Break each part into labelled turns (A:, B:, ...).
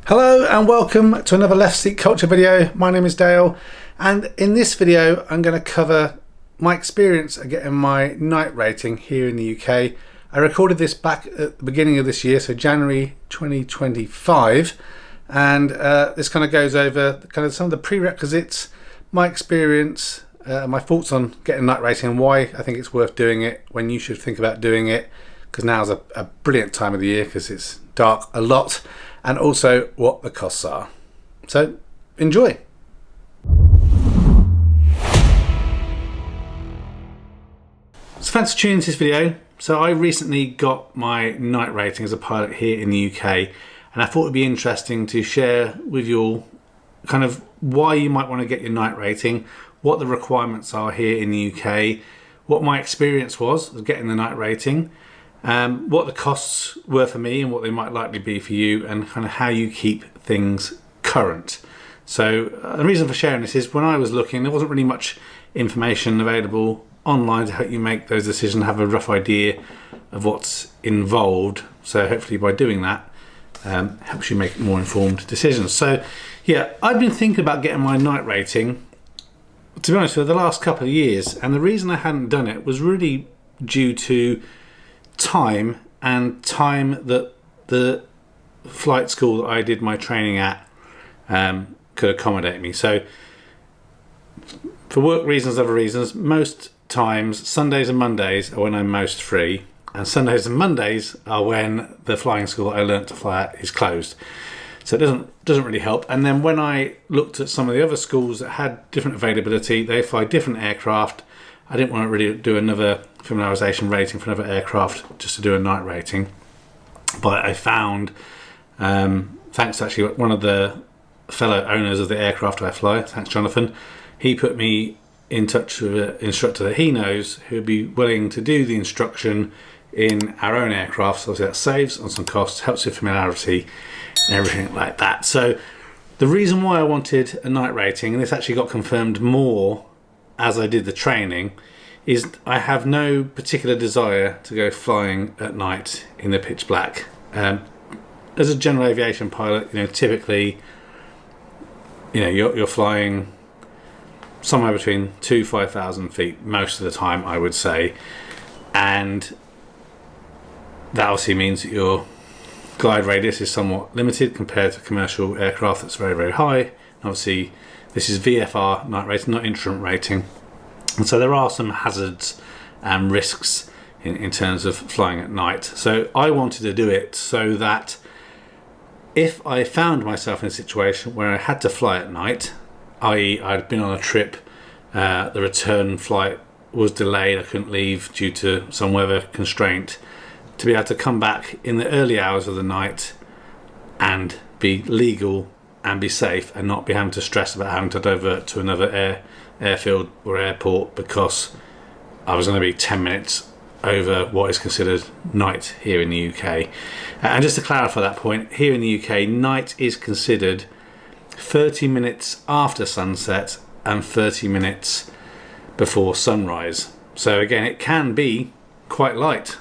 A: Hello and welcome to another Left Seat Culture video. My name is Dale, and in this video I'm going to cover my experience of getting my night rating here in the UK. I recorded this back at the beginning of this year, so January 2025, and this kind of goes over some of the prerequisites, my experience, my thoughts on getting night rating and why I think it's worth doing it, when you should think about doing it, because now's a brilliant time of the year because it's dark a lot, and also what the costs are. So enjoy. So thanks for tuning into this video. So I recently got my night rating as a pilot here in the UK, and I thought it would be interesting to share with you all kind of why you might want to get your night rating, what the requirements are here in the UK, what my experience was of getting the night rating, what the costs were for me and what they might likely be for you, and kind of how you keep things current. So the reason for sharing this is when I was looking, there wasn't really much information available online to help you make those decisions, have a rough idea of what's involved. So hopefully by doing that, helps you make more informed decisions. So yeah, I've been thinking about getting my night rating, to be honest, for the last couple of years, and the reason I hadn't done it was really due to time that the flight school that I did my training at could accommodate me. So for work reasons, other reasons, most times Sundays and Mondays are when I'm most free, and Sundays and Mondays are when the flying school that I learnt to fly at is closed. So it doesn't really help. And then when I looked at some of the other schools that had different availability, they fly different aircraft. I didn't want to really do another familiarisation rating for another aircraft just to do a night rating. But I found, thanks to actually one of the fellow owners of the aircraft I fly, thanks Jonathan, he put me in touch with an instructor that he knows who'd be willing to do the instruction in our own aircraft. So obviously that saves on some costs, helps with familiarity and everything like that. So the reason why I wanted a night rating, and this actually got confirmed more as I did the training, is I have no particular desire to go flying at night in the pitch black. As a general aviation pilot, typically, you're flying somewhere between 2,000–5,000 feet most of the time, I would say, and that obviously means that your glide radius is somewhat limited compared to commercial aircraft that's very, very high. And obviously, this is VFR night rating, not instrument rating. And so there are some hazards and risks in terms of flying at night. So I wanted to do it so that if I found myself in a situation where I had to fly at night, i.e. I'd been on a trip, the return flight was delayed, I couldn't leave due to some weather constraint, to be able to come back in the early hours of the night and be legal and be safe and not be having to stress about having to divert to another airfield or airport because I was going to be 10 minutes over what is considered night here in the UK. And just to clarify that point, here in the UK, night is considered 30 minutes after sunset and 30 minutes before sunrise. So again, it can be quite light,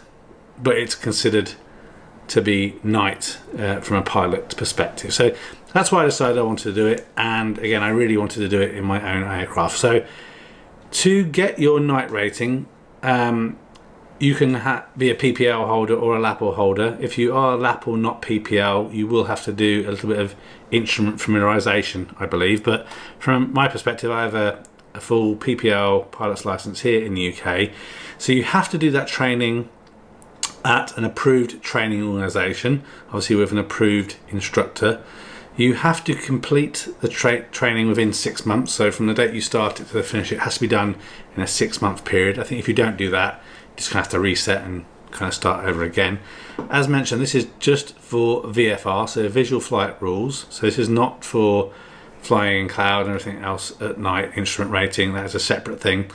A: but it's considered to be night from a pilot perspective. So that's why I decided I wanted to do it, and again I really wanted to do it in my own aircraft. So to get your night rating, you can be a PPL holder or a LAPL holder. If you are LAPL not PPL, you will have to do a little bit of instrument familiarisation, I believe, but from my perspective I have a full PPL pilot's licence here in the UK, so you have to do that training at an approved training organisation, obviously with an approved instructor. You have to complete the training within 6 months, so from the date you start it to the finish it has to be done in a 6-month period. I think if you don't do that, you're just going to have to reset and kind of start over again. As mentioned, this is just for VFR, so visual flight rules, so this is not for flying in cloud and everything else at night. Instrument rating, that is a separate thing.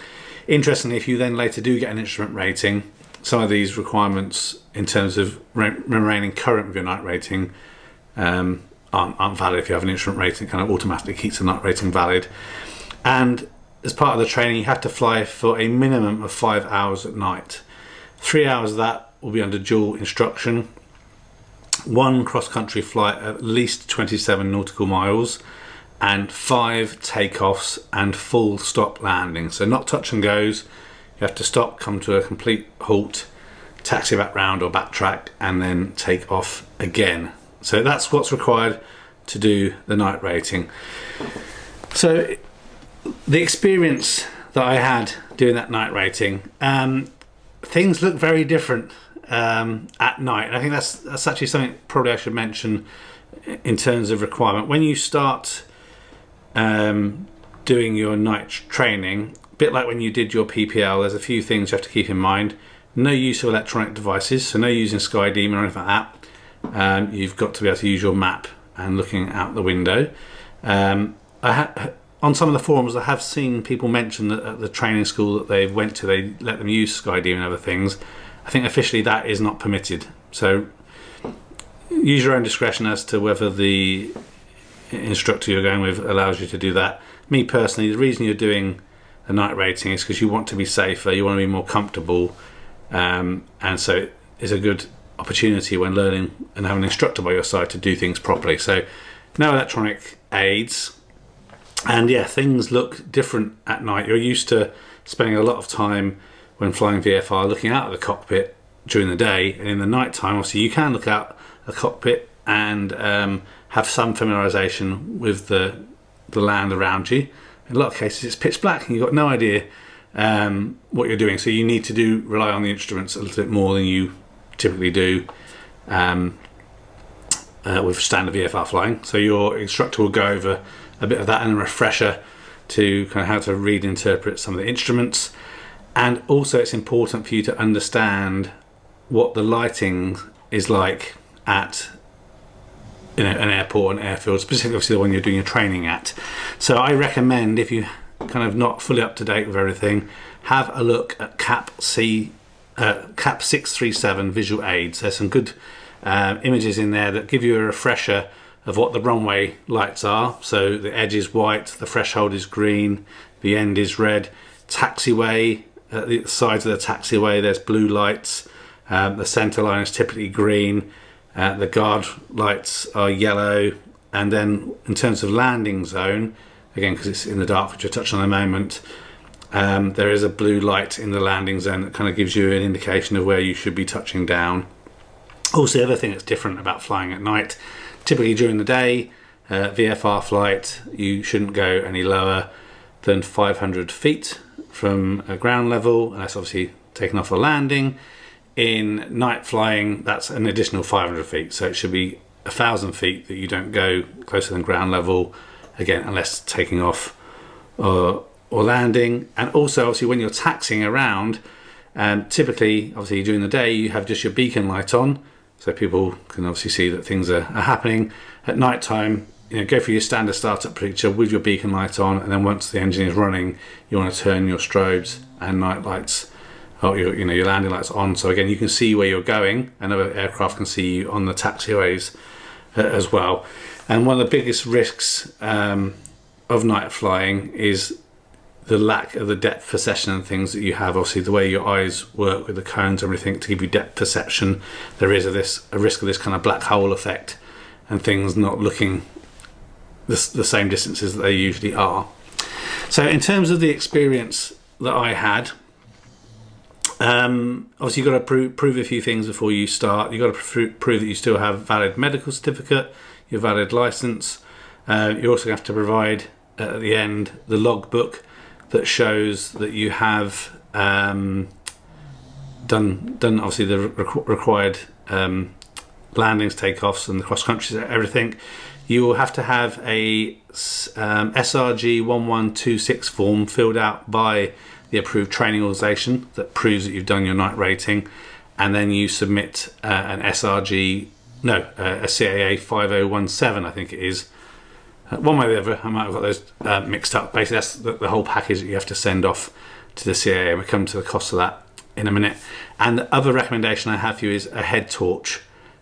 A: Interestingly, if you then later do get an instrument rating, some of these requirements in terms of remaining current with your night rating aren't valid. If you have an instrument rating, it kind of automatically keeps the night rating valid. And as part of the training, you have to fly for a minimum of 5 hours at night. 3 hours of that will be under dual instruction, 1 cross-country flight at least 27 nautical miles, and 5 takeoffs and full stop landings. So not touch and goes. You have to stop, come to a complete halt, taxi back round or backtrack, and then take off again. So that's what's required to do the night rating. So the experience that I had doing that night rating, things look very different at night. And I think that's actually something probably I should mention in terms of requirement. When you start doing your night training, a bit like when you did your PPL, there's a few things you have to keep in mind. No use of electronic devices, so no using SkyDemon or anything like that. You've got to be able to use your map and looking out the window. On some of the forums, I have seen people mention that at the training school that they went to, they let them use SkyDemon and other things. I think officially that is not permitted. So use your own discretion as to whether the instructor you're going with allows you to do that. Me personally, the reason you're doing a night rating is because you want to be safer, you want to be more comfortable, and so it's a good opportunity when learning and having an instructor by your side to do things properly. So no electronic aids. And yeah, things look different at night. You're used to spending a lot of time when flying VFR looking out of the cockpit during the day, and in the night time obviously you can look out the cockpit and have some familiarization with the land around you. In a lot of cases it's pitch black and you've got no idea what you're doing, so you need to rely on the instruments a little bit more than you typically do with standard VFR flying. So your instructor will go over a bit of that and a refresher to kind of how to read and interpret some of the instruments. And also it's important for you to understand what the lighting is like at an airport and airfield, specifically obviously the one you're doing your training at. So I recommend, if you kind of not fully up to date with everything, have a look at CAP 637 visual aids. There's some good images in there that give you a refresher of what the runway lights are. So the edge is white, the threshold is green, the end is red. Taxiway, at the sides of the taxiway there's blue lights, the centre line is typically green, the guard lights are yellow, and then in terms of landing zone, again because it's in the dark, which I'll touch on in a moment, there is a blue light in the landing zone that kind of gives you an indication of where you should be touching down. Also, the other thing that's different about flying at night, typically during the day, VFR flight, you shouldn't go any lower than 500 feet from ground level, and that's obviously taken off a landing. In night flying, that's an additional 500 feet, so it should be 1,000 feet that you don't go closer than ground level, again, unless taking off or landing. And also, obviously, when you're taxiing around, typically, obviously, during the day, you have just your beacon light on, so people can obviously see that things are happening. At night time, go for your standard startup picture with your beacon light on, and then once the engine is running, you want to turn your strobes and night lights, or your landing lights on. So again, you can see where you're going, and other aircraft can see you on the taxiways as well. And one of the biggest risks of night flying is the lack of the depth perception and things that you have. Obviously, the way your eyes work with the cones and everything to give you depth perception, there is a risk of this kind of black hole effect and things not looking the same distances that they usually are. So in terms of the experience that I had, obviously you've got to prove a few things before you start. You've got to prove that you still have valid medical certificate, your valid license. You also have to provide at the end the logbook that shows that you have done obviously the required landings, takeoffs, and the cross countries, everything. You will have to have a SRG 1126 form filled out by the approved training organisation that proves that you've done your night rating, and then you submit a CAA 5017, I think it is. One way or the other, I might have got those mixed up. Basically, that's the whole package that you have to send off to the CAA, and we'll come to the cost of that in a minute. And the other recommendation I have for you is a head torch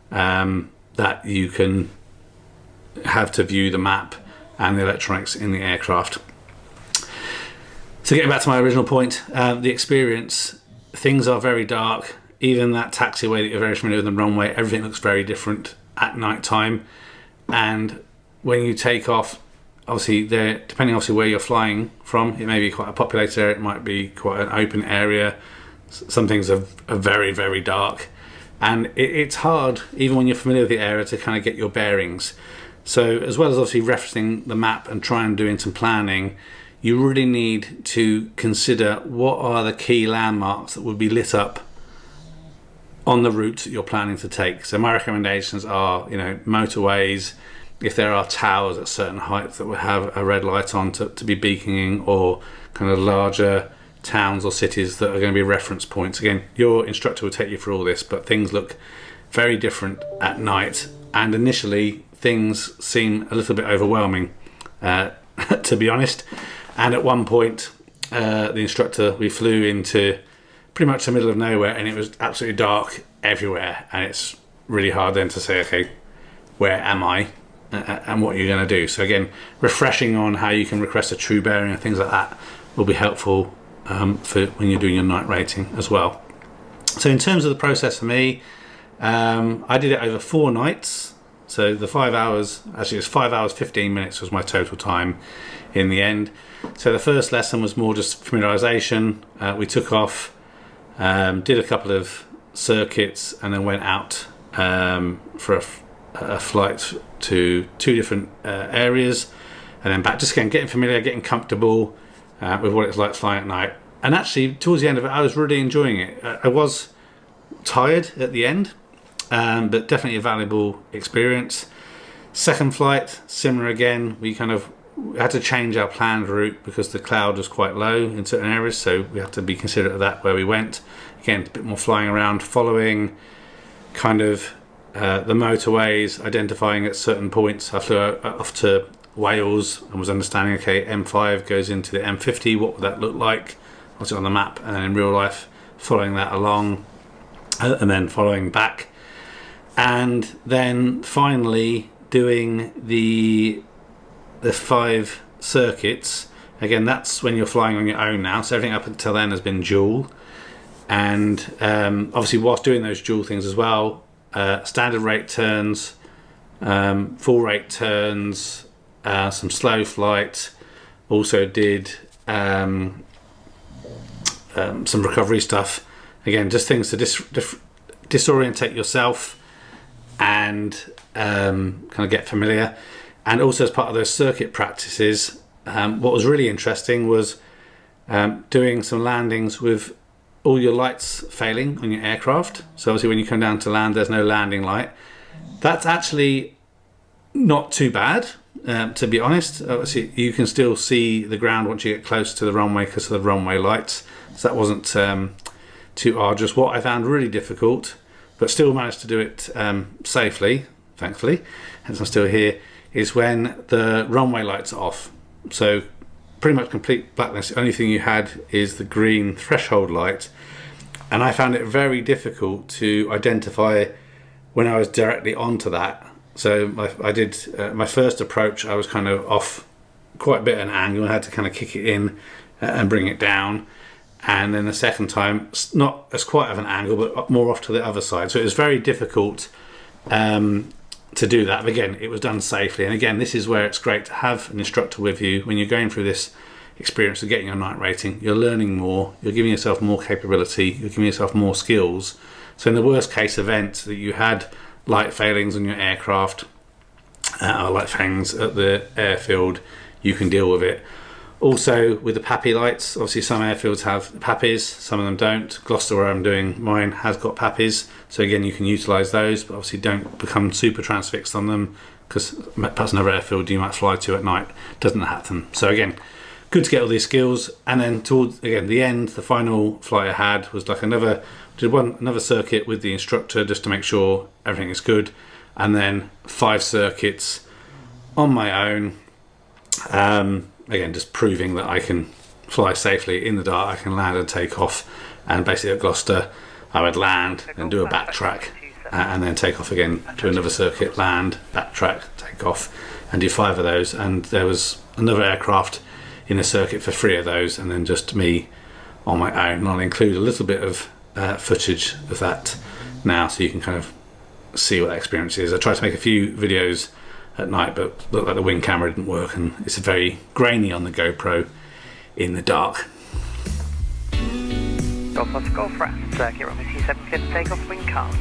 A: that you can have to view the map and the electronics in the aircraft. So getting back to my original point, the experience, things are very dark. Even that taxiway that you're very familiar with, the runway, everything looks very different at night time. And when you take off, obviously depending obviously where you're flying from, it may be quite a populated area, it might be quite an open area. Some things are very, very dark, and it's hard, even when you're familiar with the area, to kind of get your bearings. So as well as obviously referencing the map and trying doing some planning, you really need to consider what are the key landmarks that would be lit up on the route that you're planning to take. So my recommendations are, motorways, if there are towers at certain heights that will have a red light on to be beaconing, or kind of larger towns or cities that are going to be reference points. Again, your instructor will take you through all this, but things look very different at night, and initially things seem a little bit overwhelming, to be honest. And at one point, the instructor, we flew into pretty much the middle of nowhere, and it was absolutely dark everywhere, and it's really hard then to say, okay, where am I, and what you're going to do. So again, refreshing on how you can request a true bearing and things like that will be helpful for when you're doing your night rating as well. So in terms of the process for me, I did it over 4 nights. So the 5 hours, actually it's 5 hours 15 minutes was my total time in the end. So the first lesson was more just familiarization. We took off, did a couple of circuits, and then went out for a flight to 2 different areas, and then back, just again getting familiar, getting comfortable with what it's like flying at night. And actually towards the end of it, I was really enjoying it. I was tired at the end, but definitely a valuable experience. Second flight, similar again. We kind of had to change our planned route because the cloud was quite low in certain areas, so we had to be considerate of that where we went. Again, a bit more flying around, following kind of the motorways, identifying at certain points. I flew off to Wales and was understanding, okay, M5 goes into the M50, what would that look like? What's it on the map? And then in real life, following that along, and then following back. And then finally doing the 5 circuits. Again, that's when you're flying on your own now, so everything up until then has been dual. And obviously whilst doing those dual things as well, standard rate turns, full rate turns, some slow flight, also did some recovery stuff. Again, just things to disorientate yourself and kind of get familiar. And also as part of those circuit practices, what was really interesting was doing some landings with all your lights failing on your aircraft. So obviously when you come down to land, there's no landing light. That's actually not too bad, to be honest. Obviously you can still see the ground once you get close to the runway because of the runway lights. So that wasn't too arduous. What I found really difficult, but still managed to do it safely, thankfully, hence I'm still here, is when the runway lights are off. So pretty much complete blackness. The only thing you had is the green threshold light, and I found it very difficult to identify when I was directly onto that. So I did my first approach, I was kind of off quite a bit at an angle. I had to kind of kick it in and bring it down, and then the second time not as quite of an angle but more off to the other side. So it was very difficult to do that, but again, it was done safely. And again, this is where it's great to have an instructor with you when you're going through this experience of getting your night rating. You're learning more, you're giving yourself more capability, you're giving yourself more skills. So in the worst case event that you had light failings on your aircraft, or light failings at the airfield, you can deal with it. Also with the PAPI lights, obviously some airfields have PAPIs, some of them don't. Gloucester, where I'm doing mine, has got PAPIs, so again you can utilise those, but obviously don't become super transfixed on them, because perhaps another airfield you might fly to at night doesn't have them. So again, good to get all these skills. And then towards again the end, the final flight I had was like another circuit with the instructor just to make sure everything is good, and then 5 circuits on my own. Again, just proving that I can fly safely in the dark, I can land and take off. And basically at Gloucester, I would land and do a backtrack, and then take off again, do another circuit, land, backtrack, take off, and do 5 of those. And there was another aircraft in a circuit for 3 of those, and then just me on my own. And I'll include a little bit of footage of that now, so you can kind of see what that experience is. I tried to make a few videos at night, but looked like the wing camera didn't work, and it's very grainy on the GoPro in the dark.
B: Golf Oscar Golf Rat, circuit runway 27, clear for takeoff, wing calm.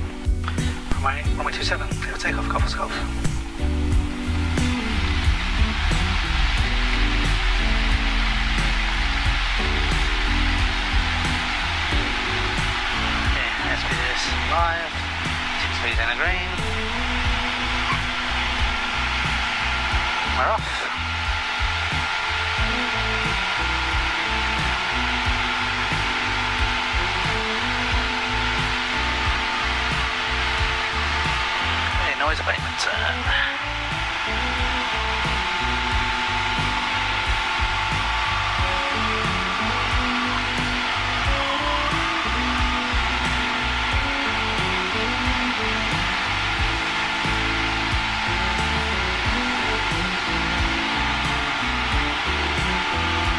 C: Runway 27, clear for takeoff, Golf Oscar Golf. Yeah, SBS live, 6 speeds in the green. We're off. Noise abatement turn.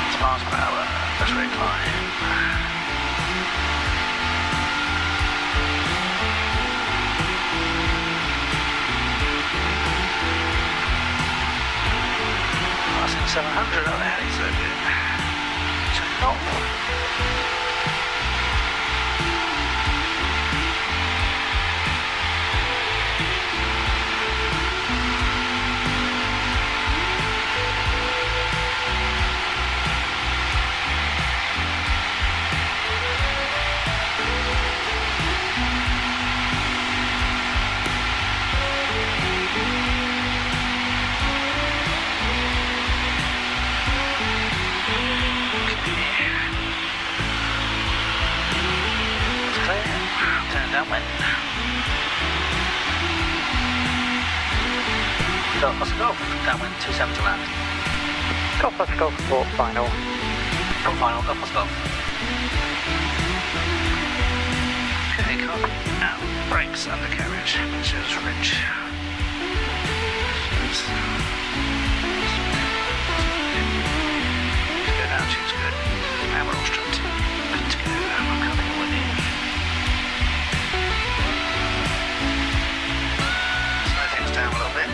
C: It's miles per hour, first rate climb. Passing 700 on the alley circuit. Check it off. Turn downwind. Golf Oscar Golf, downwind 27 to land.
B: Golf Oscar Golf, port final.
C: Port final, Golf Oscar Golf. Okay, copy. Now, brakes undercarriage, measures ridge. Good altitude's good. And we're all strapped in. Good to go. I'm coming with you. Slow things down a little bit.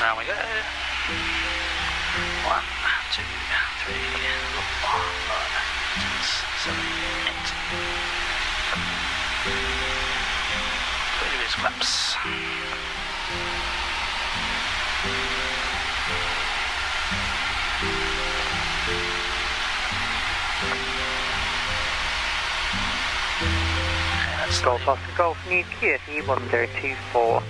C: Round we go. 1, 2, 3, 4, 5, 6, 7, 8. 20 degrees claps.
B: Golf Oscar Golf, new QFE 1024.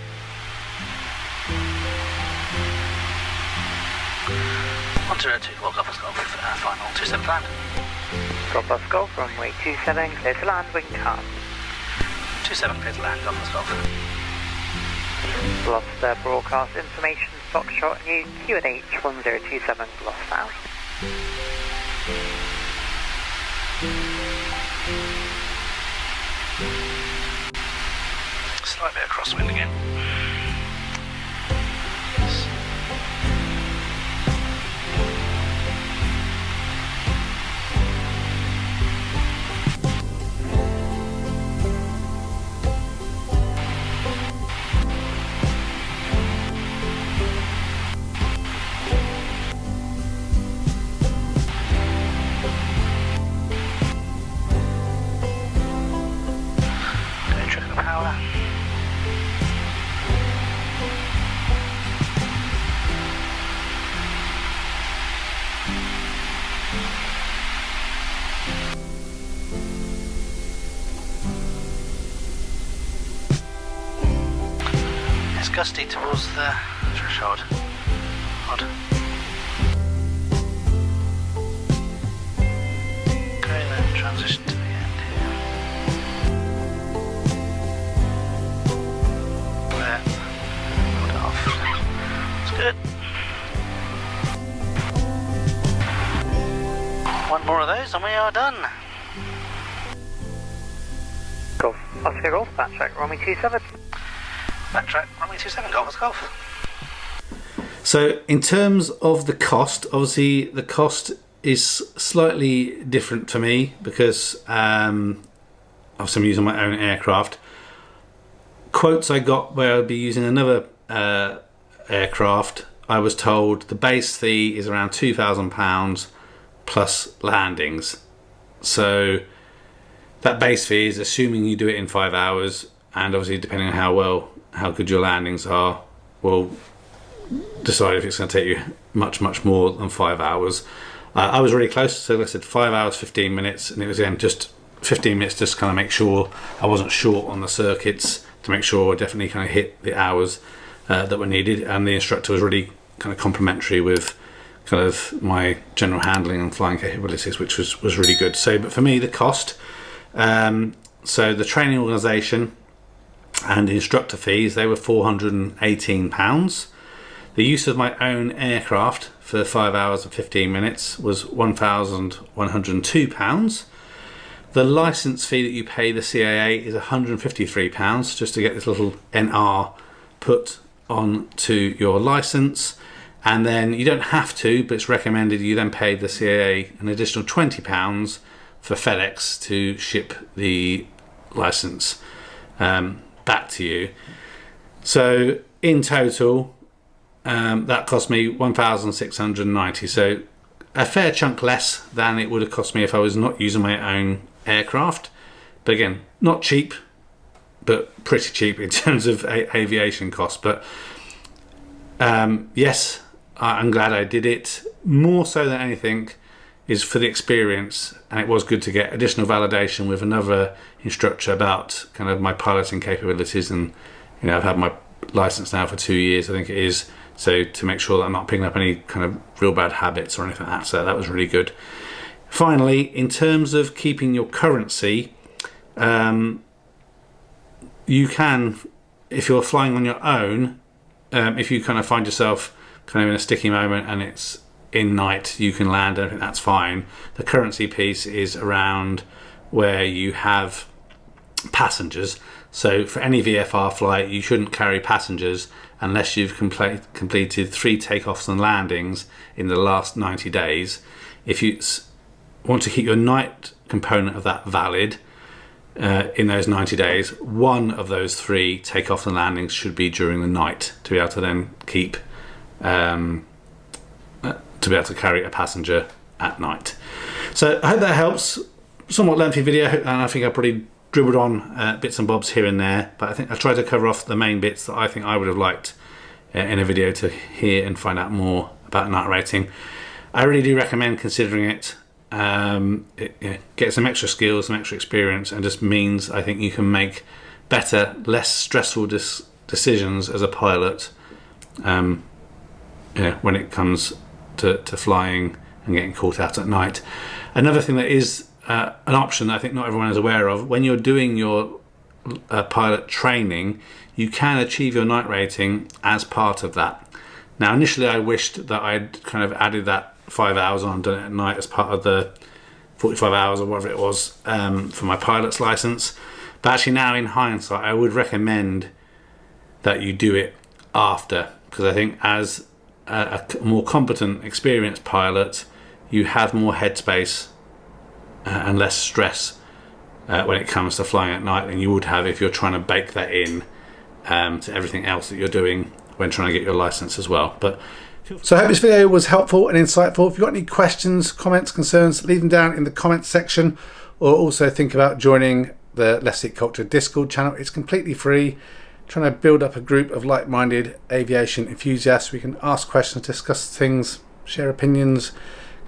C: Golf Oscar Golf, final 27 land.
B: Golf Oscar Golf, runway 27, clear to land, wing calm.
C: 27 clear to land, Golf Oscar Golf.
B: Gloucester broadcast information, Foxtrot, new QNH 1027, Gloucester.
C: Slight bit of crosswind again. gusty towards the threshold. Odd. Okay, then transition to the end here. There. Hold it off. That's good. One more of those and we are done.
B: Golf. Oscar Golf, backtrack, runway 27.
C: Backtrack, runway 27, golf, golf.
A: So in terms of the cost, obviously the cost is slightly different for me because obviously I'm using my own aircraft. Quotes I got where I'd be using another aircraft, I was told the base fee is around £2,000 plus landings. So that base fee is assuming you do it in 5 hours, and obviously depending on how good your landings are, will decide if it's going to take you much more than 5 hours. I was really close, so like I said 5 hours 15 minutes, and it was again just 15 minutes just kind of make sure I wasn't short on the circuits, to make sure I definitely kind of hit the hours that were needed, and the instructor was really kind of complimentary with kind of my general handling and flying capabilities, which was really good. So but for me the cost, so the training organisation and the instructor fees, they were £418. The use of my own aircraft for 5 hours and 15 minutes was £1,102. The licence fee that you pay the CAA is £153 just to get this little NR put onto your licence, and then you don't have to, but it's recommended you then pay the CAA an additional £20 for FedEx to ship the licence back to you. So in total that cost me £1,690, so a fair chunk less than it would have cost me if I was not using my own aircraft, but again not cheap, but pretty cheap in terms of aviation costs. But yes, I'm glad I did it. More so than anything is for the experience, and it was good to get additional validation with another instructor about kind of my piloting capabilities. And you know, I've had my license now for 2 years, I think it is, so to make sure that I'm not picking up any kind of real bad habits or anything like that. So that was really good. Finally, in terms of keeping your currency, you can, if you're flying on your own, if you kind of find yourself kind of in a sticky moment and it's in night, you can land, and I think that's fine. The currency piece is around where you have passengers. So for any VFR flight, you shouldn't carry passengers unless you've completed 3 takeoffs and landings in the last 90 days. If you want to keep your night component of that valid in those 90 days, one of those 3 takeoffs and landings should be during the night to be able to then keep to be able to carry a passenger at night. So I hope that helps. Somewhat lengthy video, and I think I probably dribbled on bits and bobs here and there, but I think I tried to cover off the main bits that I think I would have liked in a video to hear and find out more about night rating. I really do recommend considering it. Get some extra skills, some extra experience, and just means I think you can make better, less stressful decisions as a pilot when it comes to flying and getting caught out at night. Another thing that is an option that I think not everyone is aware of, when you're doing your pilot training, you can achieve your night rating as part of that. Now initially I wished that I'd kind of added that 5 hours on, done it at night as part of the 45 hours or whatever it was for my pilot's license, but actually now in hindsight I would recommend that you do it after, because I think as a more competent, experienced pilot, you have more headspace and less stress when it comes to flying at night than you would have if you're trying to bake that in to everything else that you're doing when trying to get your license as well. So I hope this video was helpful and insightful. If you've got any questions, comments, concerns, leave them down in the comments section, or also think about joining the Left Seat Culture Discord channel. It's completely free. Trying to build up a group of like-minded aviation enthusiasts. We can ask questions, discuss things, share opinions,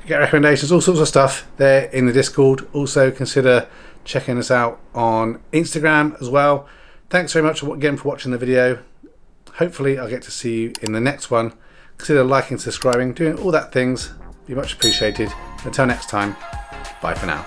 A: get recommendations, all sorts of stuff there in the Discord. Also consider checking us out on Instagram as well. Thanks very much again for watching the video. Hopefully I'll get to see you in the next one. Consider liking, subscribing, doing all that things. Be much appreciated. Until next time, bye for now.